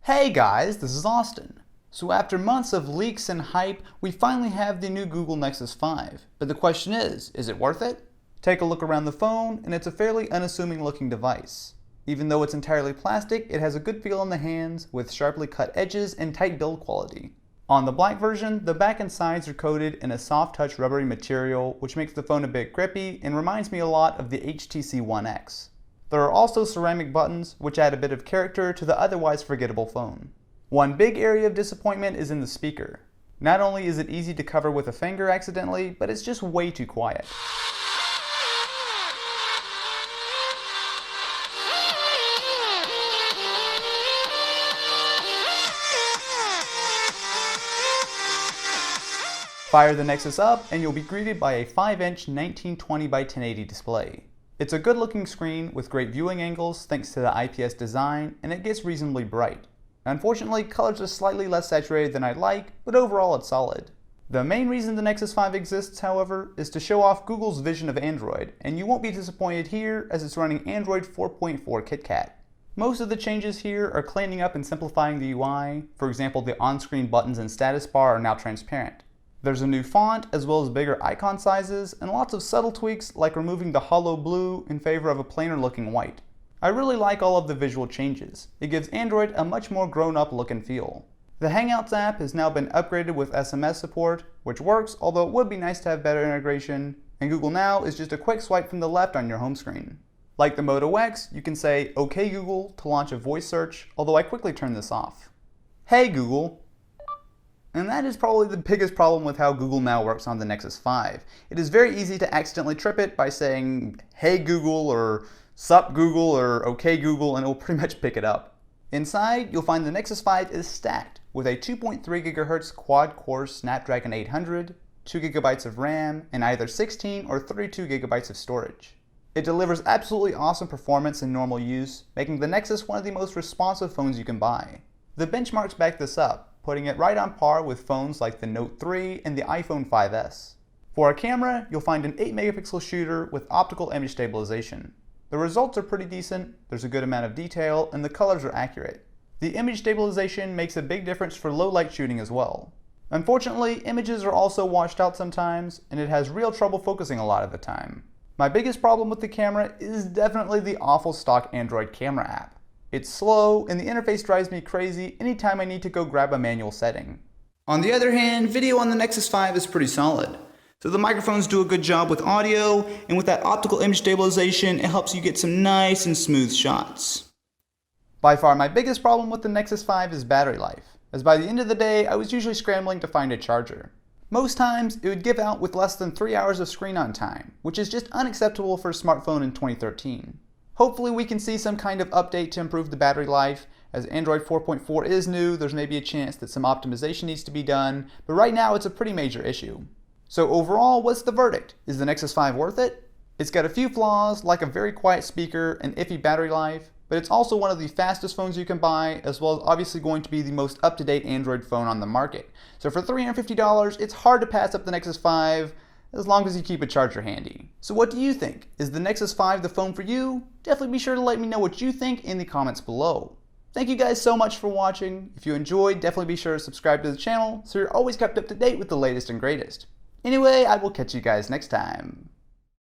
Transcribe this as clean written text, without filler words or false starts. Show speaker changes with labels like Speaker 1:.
Speaker 1: Hey guys, this is Austin. So after months of leaks and hype, we finally have the new Google Nexus 5. But the question is it worth it? Take a look around the phone, and it's a fairly unassuming looking device. Even though it's entirely plastic, it has a good feel in the hands with sharply cut edges and tight build quality. On the black version, the back and sides are coated in a soft touch rubbery material, which makes the phone a bit grippy and reminds me a lot of the HTC One X. There are also ceramic buttons, which add a bit of character to the otherwise forgettable phone. One big area of disappointment is in the speaker. Not only is it easy to cover with a finger accidentally, but it's just way too quiet. Fire the Nexus up and you'll be greeted by a 5-inch 1920 by 1080 display. It's a good looking screen with great viewing angles thanks to the IPS design, and it gets reasonably bright. Unfortunately, colors are slightly less saturated than I'd like, but overall it's solid. The main reason the Nexus 5 exists, however, is to show off Google's vision of Android, and you won't be disappointed here as it's running Android 4.4 KitKat. Most of the changes here are cleaning up and simplifying the UI. For example, the on-screen buttons and status bar are now transparent. There's a new font, as well as bigger icon sizes, and lots of subtle tweaks like removing the hollow blue in favor of a plainer looking white. I really like all of the visual changes. It gives Android a much more grown-up look and feel. The Hangouts app has now been upgraded with SMS support, which works, although it would be nice to have better integration, and Google Now is just a quick swipe from the left on your home screen. Like the Moto X, you can say, "OK Google" to launch a voice search, although I quickly turned this off. Hey Google. And that is probably the biggest problem with how Google Now works on the Nexus 5. It is very easy to accidentally trip it by saying, "Hey Google," or "Sup Google," or "OK Google," and it will pretty much pick it up. Inside, you'll find the Nexus 5 is stacked with a 2.3 GHz quad-core Snapdragon 800, 2 GB of RAM, and either 16 or 32 GB of storage. It delivers absolutely awesome performance in normal use, making the Nexus one of the most responsive phones you can buy. The benchmarks back this up, putting it right on par with phones like the Note 3 and the iPhone 5S. For a camera, you'll find an 8-megapixel shooter with optical image stabilization. The results are pretty decent, there's a good amount of detail, and the colors are accurate. The image stabilization makes a big difference for low light shooting as well. Unfortunately, images are also washed out sometimes, and it has real trouble focusing a lot of the time. My biggest problem with the camera is definitely the awful stock Android camera app. It's slow, and the interface drives me crazy anytime I need to go grab a manual setting. On the other hand, video on the Nexus 5 is pretty solid. So the microphones do a good job with audio, and with that optical image stabilization, it helps you get some nice and smooth shots. By far my biggest problem with the Nexus 5 is battery life, as by the end of the day, I was usually scrambling to find a charger. Most times, it would give out with less than 3 hours of screen on time, which is just unacceptable for a smartphone in 2013. Hopefully we can see some kind of update to improve the battery life. As Android 4.4 is new, there's maybe a chance that some optimization needs to be done, but right now it's a pretty major issue. So overall, what's the verdict? Is the Nexus 5 worth it? It's got a few flaws, like a very quiet speaker and iffy battery life, but it's also one of the fastest phones you can buy, as well as obviously going to be the most up-to-date Android phone on the market. So for $350, it's hard to pass up the Nexus 5, as long as you keep a charger handy. So what do you think? Is the Nexus 5 the phone for you? Definitely be sure to let me know what you think in the comments below. Thank you guys so much for watching. If you enjoyed, definitely be sure to subscribe to the channel so you're always kept up to date with the latest and greatest. Anyway, I will catch you guys next time.